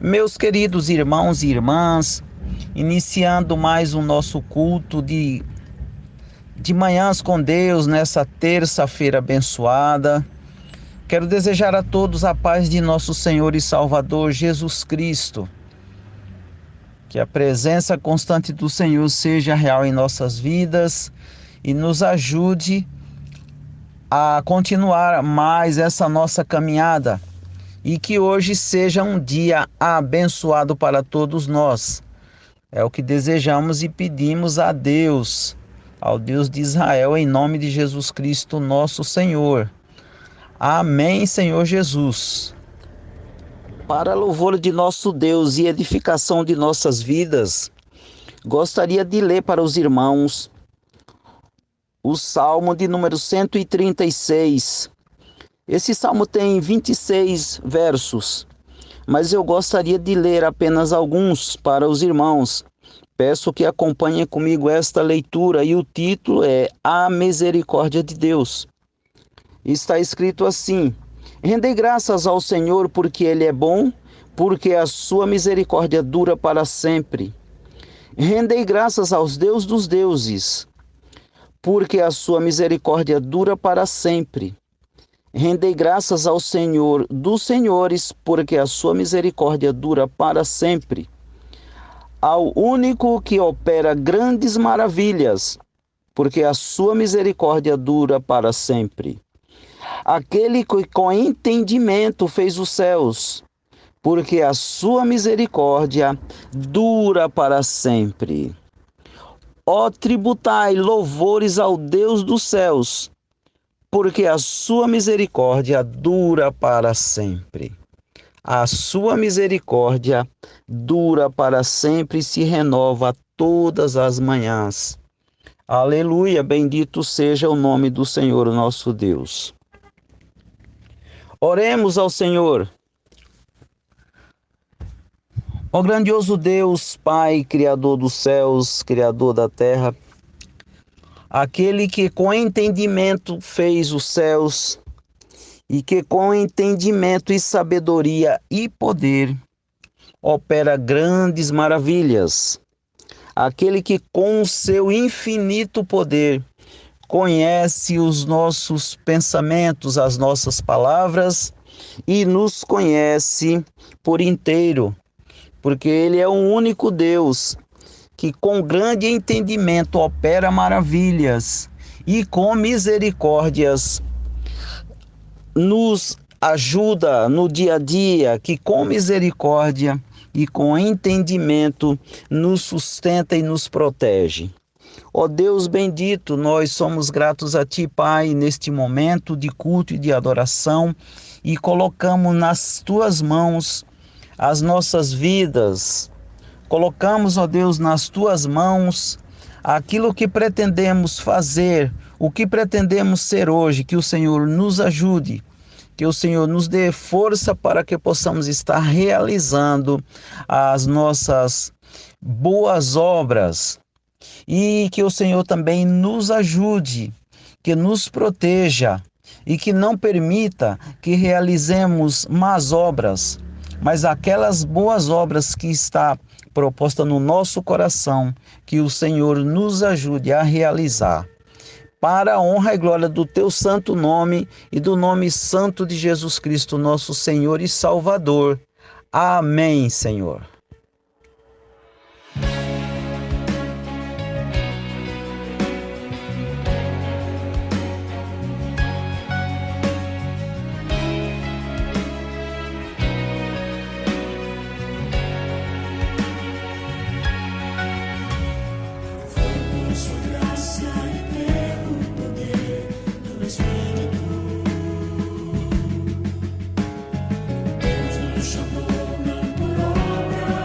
Meus queridos irmãos e irmãs, iniciando mais o nosso culto de manhãs com Deus nessa terça-feira abençoada, quero desejar a todos a paz de nosso Senhor e Salvador Jesus Cristo. Que a presença constante do Senhor seja real em nossas vidas e nos ajude a continuar mais essa nossa caminhada. E que hoje seja um dia abençoado para todos nós. É o que desejamos e pedimos a Deus, ao Deus de Israel, em nome de Jesus Cristo, nosso Senhor. Amém, Senhor Jesus. Para louvor de nosso Deus e edificação de nossas vidas, gostaria de ler para os irmãos o Salmo de número 136. Esse salmo tem 26 versos, mas eu gostaria de ler apenas alguns para os irmãos. Peço que acompanhem comigo esta leitura e o título é A Misericórdia de Deus. Está escrito assim: Rendei graças ao Senhor porque Ele é bom, porque a sua misericórdia dura para sempre. Rendei graças aos Deus dos deuses, porque a sua misericórdia dura para sempre. Rendei graças ao Senhor dos senhores, porque a sua misericórdia dura para sempre. Ao único que opera grandes maravilhas, porque a sua misericórdia dura para sempre. Aquele que com entendimento fez os céus, porque a sua misericórdia dura para sempre. Ó, tributai louvores ao Deus dos céus, porque a sua misericórdia dura para sempre. A sua misericórdia dura para sempre e se renova todas as manhãs. Aleluia, bendito seja o nome do Senhor nosso Deus. Oremos ao Senhor. Ó grandioso Deus, Pai, Criador dos céus, Criador da terra, aquele que com entendimento fez os céus e que com entendimento e sabedoria e poder opera grandes maravilhas. Aquele que com o seu infinito poder conhece os nossos pensamentos, as nossas palavras e nos conhece por inteiro, porque Ele é o único Deus que com grande entendimento opera maravilhas e com misericórdias nos ajuda no dia a dia, que com misericórdia e com entendimento nos sustenta e nos protege. Ó Deus bendito, nós somos gratos a Ti, Pai, neste momento de culto e de adoração e colocamos nas Tuas mãos as nossas vidas. Colocamos, ó Deus, nas Tuas mãos aquilo que pretendemos fazer, o que pretendemos ser hoje, que o Senhor nos ajude, que o Senhor nos dê força para que possamos estar realizando as nossas boas obras e que o Senhor também nos ajude, que nos proteja e que não permita que realizemos más obras, mas aquelas boas obras que está proposta no nosso coração, que o Senhor nos ajude a realizar. Para a honra e glória do Teu santo nome e do nome santo de Jesus Cristo, nosso Senhor e Salvador. Amém, Senhor. Chamou não por obra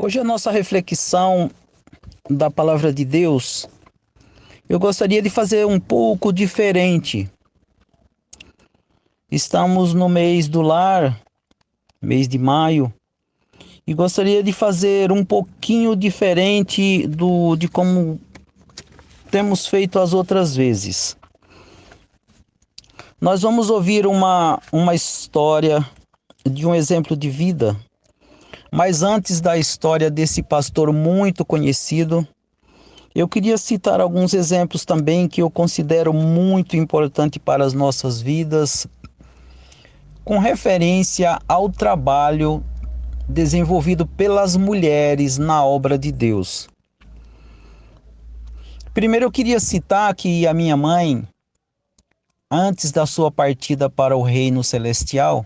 Hoje a nossa reflexão da palavra de Deus, eu gostaria de fazer um pouco diferente. Estamos no mês do lar, mês de maio, e gostaria de fazer um pouquinho diferente de como temos feito as outras vezes. Nós vamos ouvir uma história de um exemplo de vida, mas antes da história desse pastor muito conhecido, eu queria citar alguns exemplos também que eu considero muito importante para as nossas vidas, com referência ao trabalho desenvolvido pelas mulheres na obra de Deus. Primeiro eu queria citar que a minha mãe, antes da sua partida para o reino celestial,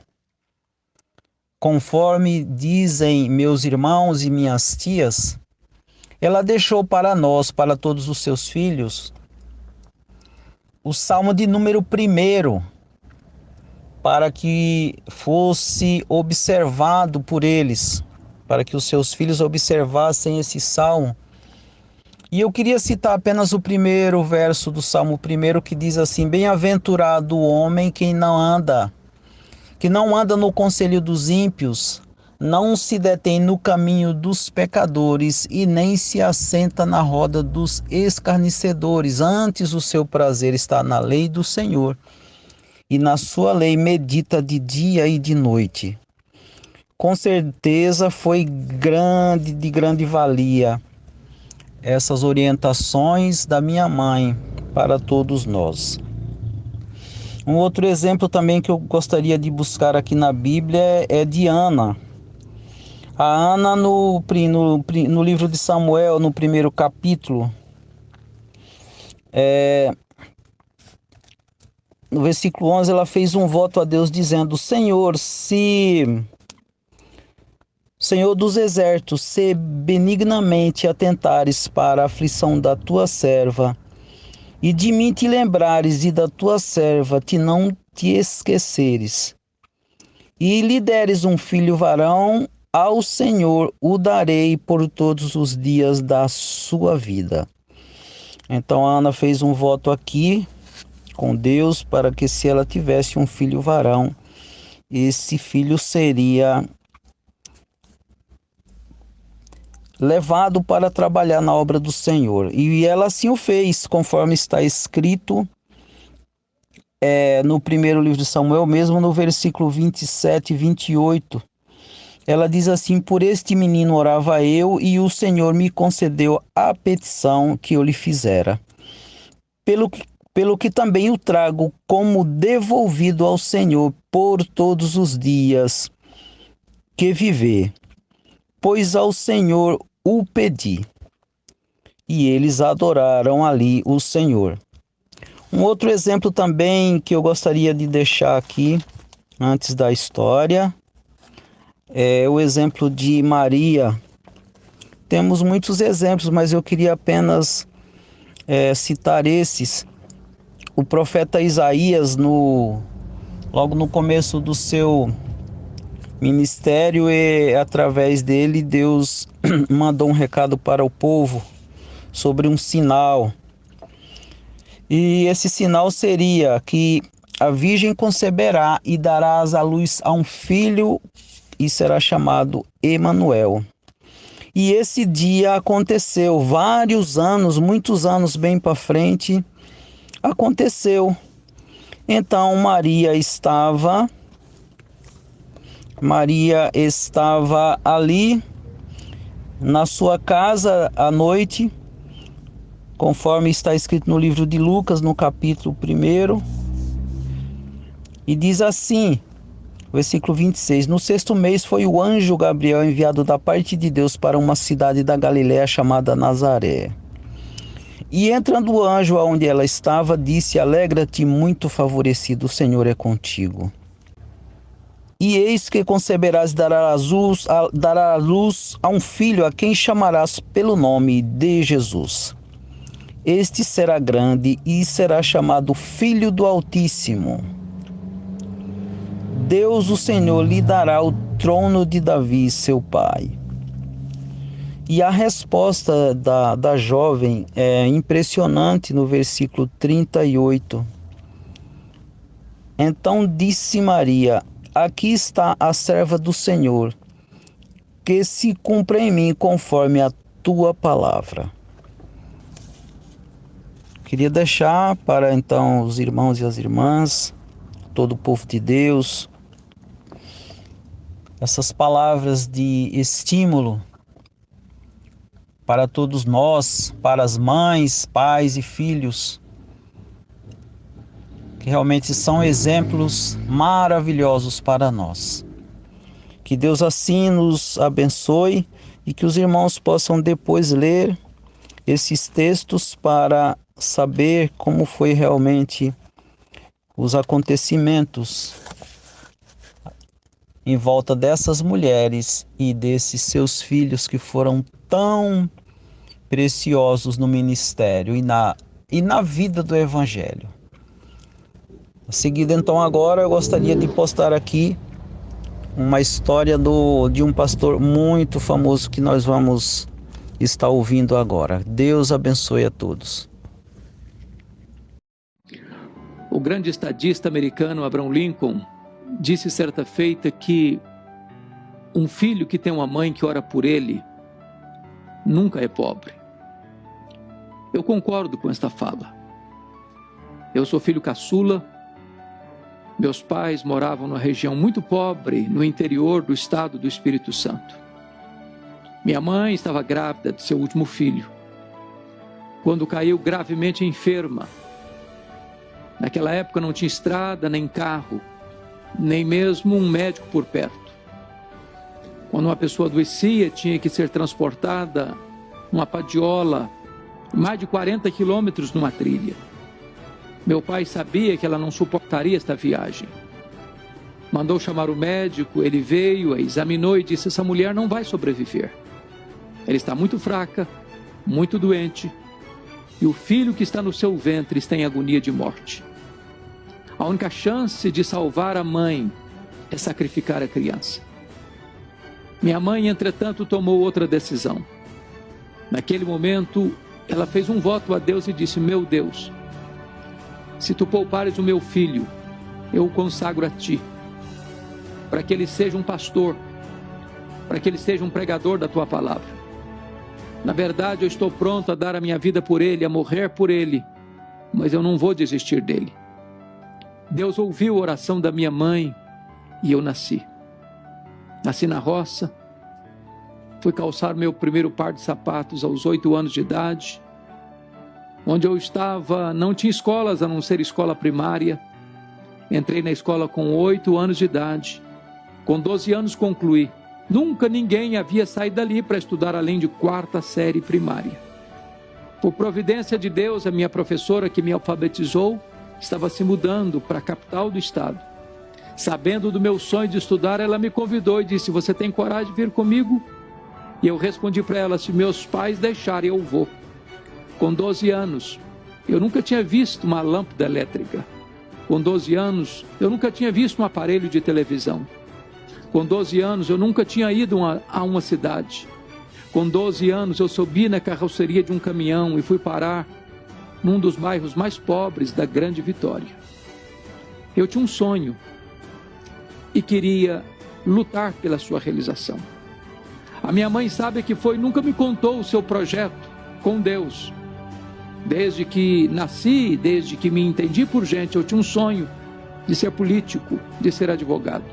conforme dizem meus irmãos e minhas tias, ela deixou para nós, para todos os seus filhos, o Salmo de número 1, para que fosse observado por eles, para que os seus filhos observassem esse salmo. E eu queria citar apenas o primeiro verso do Salmo 1, que diz assim: Bem-aventurado o homem que não anda no conselho dos ímpios, não se detém no caminho dos pecadores e nem se assenta na roda dos escarnecedores. Antes o seu prazer está na lei do Senhor, e na sua lei medita de dia e de noite. Com certeza foi de grande valia essas orientações da minha mãe para todos nós. Um outro exemplo também que eu gostaria de buscar aqui na Bíblia é de Ana. A Ana no livro de Samuel, no 1º capítulo, no versículo 11, ela fez um voto a Deus dizendo: Senhor dos exércitos, se benignamente atentares para a aflição da tua serva, e de mim te lembrares e da tua serva não te esqueceres, e lhe deres um filho varão, ao Senhor o darei por todos os dias da sua vida. Então a Ana fez um voto aqui com Deus para que, se ela tivesse um filho varão, esse filho seria levado para trabalhar na obra do Senhor. E ela assim o fez, conforme está escrito no primeiro livro de Samuel, mesmo no versículo 27 e 28. Ela diz assim: Por este menino orava eu, e o Senhor me concedeu a petição que eu lhe fizera. Pelo que também o trago como devolvido ao Senhor por todos os dias que viver, pois ao Senhor o pedi. E eles adoraram ali o Senhor. Um outro exemplo também que eu gostaria de deixar aqui, antes da história, é o exemplo de Maria. Temos muitos exemplos, mas eu queria apenas citar esses. O profeta Isaías, logo no começo do seu ministério, e através dele Deus mandou um recado para o povo sobre um sinal. E esse sinal seria que a virgem conceberá e dará à luz a um filho, e será chamado Emanuel. E esse dia aconteceu, muitos anos bem para frente, aconteceu. Então Maria estava ali na sua casa à noite, conforme está escrito no livro de Lucas, no capítulo 1, e diz assim, versículo 26: No 6º mês foi o anjo Gabriel enviado da parte de Deus para uma cidade da Galiléia chamada Nazaré. E entrando o anjo aonde ela estava, disse: Alegra-te, muito favorecido, o Senhor é contigo. E eis que conceberás e dará à luz a um filho, a quem chamarás pelo nome de Jesus. Este será grande e será chamado Filho do Altíssimo. Deus, o Senhor, lhe dará o trono de Davi, seu pai. E a resposta da jovem é impressionante no versículo 38. Então disse Maria: aqui está a serva do Senhor, que se cumpra em mim conforme a tua palavra. Queria deixar para então os irmãos e as irmãs, todo o povo de Deus, essas palavras de estímulo para todos nós, para as mães, pais e filhos, que realmente são exemplos maravilhosos para nós. Que Deus assim nos abençoe e que os irmãos possam depois ler esses textos para saber como foi realmente os acontecimentos em volta dessas mulheres e desses seus filhos que foram tão preciosos no ministério e na vida do Evangelho. Em seguida, então, agora eu gostaria de postar aqui uma história de um pastor muito famoso que nós vamos estar ouvindo agora. Deus abençoe a todos. O grande estadista americano Abraham Lincoln disse certa feita que um filho que tem uma mãe que ora por ele nunca é pobre. Eu concordo com esta fala. Eu sou filho caçula. Meus pais moravam numa região muito pobre no interior do estado do Espírito Santo. Minha mãe estava grávida de seu último filho, quando caiu gravemente enferma. Naquela época não tinha estrada, nem carro, nem mesmo um médico por perto. Quando uma pessoa adoecia, tinha que ser transportada numa padiola, mais de 40 quilômetros numa trilha. Meu pai sabia que ela não suportaria esta viagem. Mandou chamar o médico, ele veio, a examinou e disse: essa mulher não vai sobreviver. Ela está muito fraca, muito doente, e o filho que está no seu ventre está em agonia de morte. A única chance de salvar a mãe é sacrificar a criança. Minha mãe, entretanto, tomou outra decisão. Naquele momento, ela fez um voto a Deus e disse: meu Deus, se tu poupares o meu filho, eu o consagro a ti, para que ele seja um pastor, para que ele seja um pregador da tua palavra. Na verdade, eu estou pronto a dar a minha vida por ele, a morrer por ele, mas eu não vou desistir dele. Deus ouviu a oração da minha mãe e eu nasci. Nasci na roça, fui calçar meu primeiro par de sapatos aos 8 anos de idade. Onde eu estava não tinha escolas a não ser escola primária. Entrei na escola com 8 anos de idade. Com 12 anos concluí. Nunca ninguém havia saído dali para estudar além de 4ª série primária. Por providência de Deus, a minha professora que me alfabetizou estava se mudando para a capital do estado. Sabendo do meu sonho de estudar, ela me convidou e disse: você tem coragem de vir comigo? E eu respondi para ela: se meus pais deixarem, eu vou. Com 12 anos, eu nunca tinha visto uma lâmpada elétrica. Com 12 anos, eu nunca tinha visto um aparelho de televisão. Com 12 anos, eu nunca tinha ido a uma cidade. Com 12 anos, eu subi na carroceria de um caminhão e fui parar num dos bairros mais pobres da Grande Vitória. Eu tinha um sonho e queria lutar pela sua realização. A minha mãe sabe que nunca me contou o seu projeto com Deus. Desde que nasci, desde que me entendi por gente, eu tinha um sonho de ser político, de ser advogado.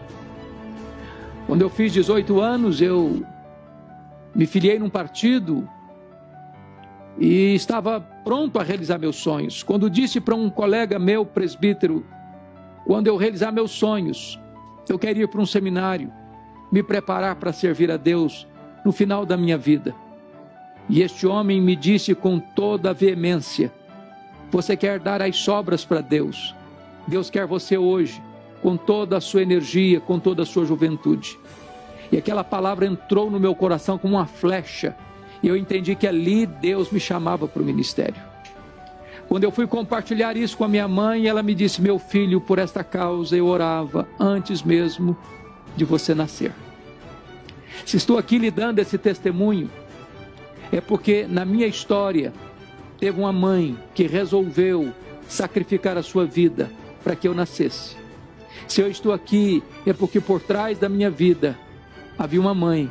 Quando eu fiz 18 anos, eu me filiei num partido e estava pronto a realizar meus sonhos. Quando disse para um colega meu, presbítero, quando eu realizar meus sonhos, eu queria ir para um seminário, me preparar para servir a Deus no final da minha vida. E este homem me disse com toda a veemência: você quer dar as sobras para Deus. Deus quer você hoje, com toda a sua energia, com toda a sua juventude. E aquela palavra entrou no meu coração como uma flecha. E eu entendi que ali Deus me chamava para o ministério. Quando eu fui compartilhar isso com a minha mãe, ela me disse: meu filho, por esta causa eu orava antes mesmo de você nascer. Se estou aqui lhe dando esse testemunho, É porque na minha história teve uma mãe que resolveu sacrificar a sua vida para que eu nascesse. Se eu estou aqui é porque por trás da minha vida havia uma mãe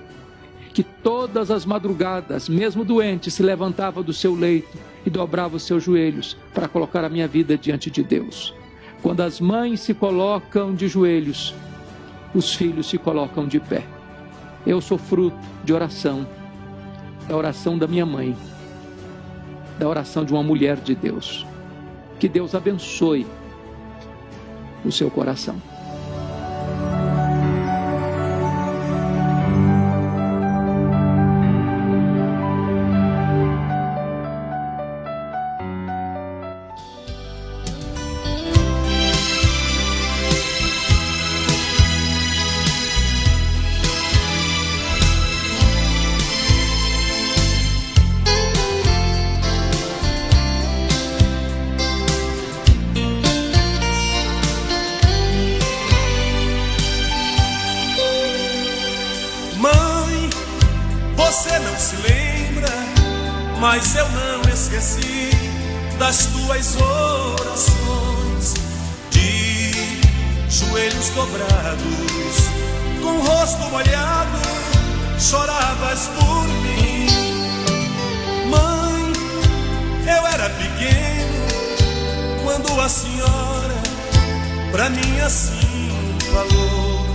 que todas as madrugadas, mesmo doente, se levantava do seu leito e dobrava os seus joelhos para colocar a minha vida diante de Deus. Quando as mães se colocam de joelhos, os filhos se colocam de pé. Eu sou fruto de oração, da oração da minha mãe, da oração de uma mulher de Deus. Que Deus abençoe o seu coração. Você não se lembra, mas eu não esqueci das tuas orações, de joelhos dobrados, com o rosto molhado, choravas por mim. Mãe, eu era pequeno quando a senhora pra mim assim falou: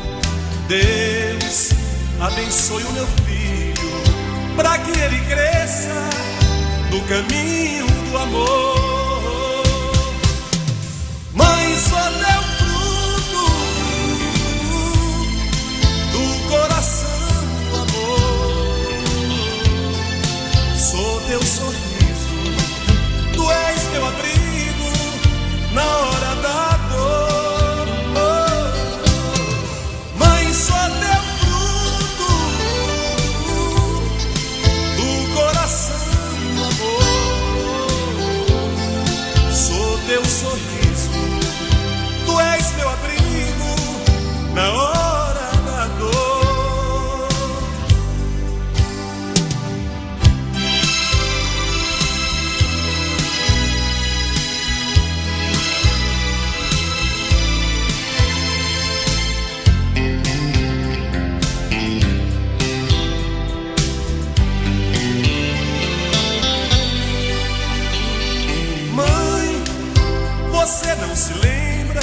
Deus abençoe o meu filho, para que ele cresça no caminho do amor. Mãe, sou teu fruto do coração, amor. Sou teu sorriso, tu és meu abrigo na hora da dor. Mãe, sou teu teu sorriso, tu és meu abrigo na hora da dor. Você não se lembra,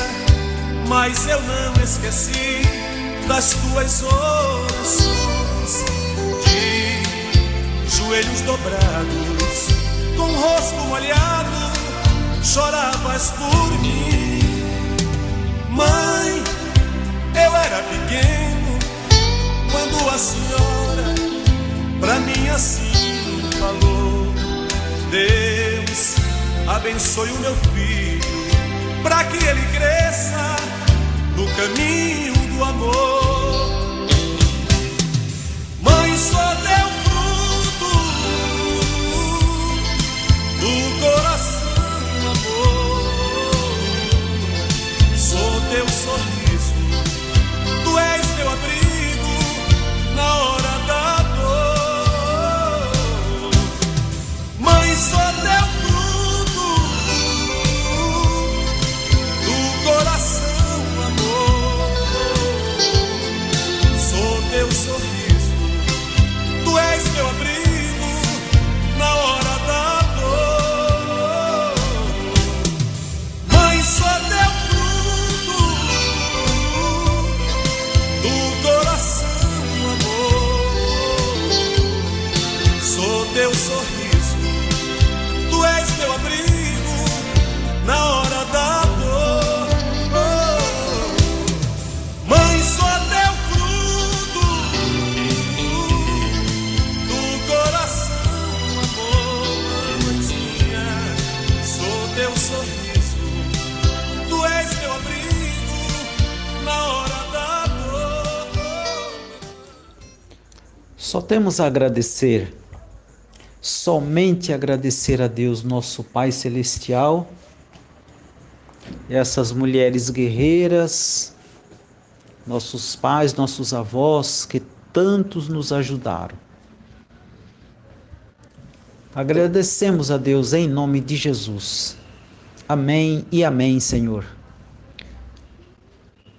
mas eu não esqueci das tuas orações, de joelhos dobrados, com o rosto molhado, choravas por mim. Mãe, eu era pequeno quando a senhora pra mim assim falou: Deus abençoe o meu filho, para que ele cresça no caminho do amor. Mãe, sou teu fruto do coração, amor. Sou teu sorriso, tu és meu abrigo na hora da dor. Mãe, sou teu coração, amor. Sou teu sorriso, tu és meu abrigo na hora da dor. Mãe, sou teu fruto do coração, amor. Sou teu sorriso, tu és meu abrigo na hora da dor. Só temos a agradecer, somente agradecer a Deus, nosso Pai Celestial, e essas mulheres guerreiras, nossos pais, nossos avós, que tantos nos ajudaram. Agradecemos a Deus em nome de Jesus. Amém e amém, Senhor.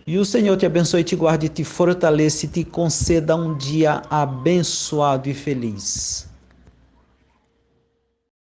E o Senhor te abençoe, te guarde, te fortaleça e te conceda um dia abençoado e feliz.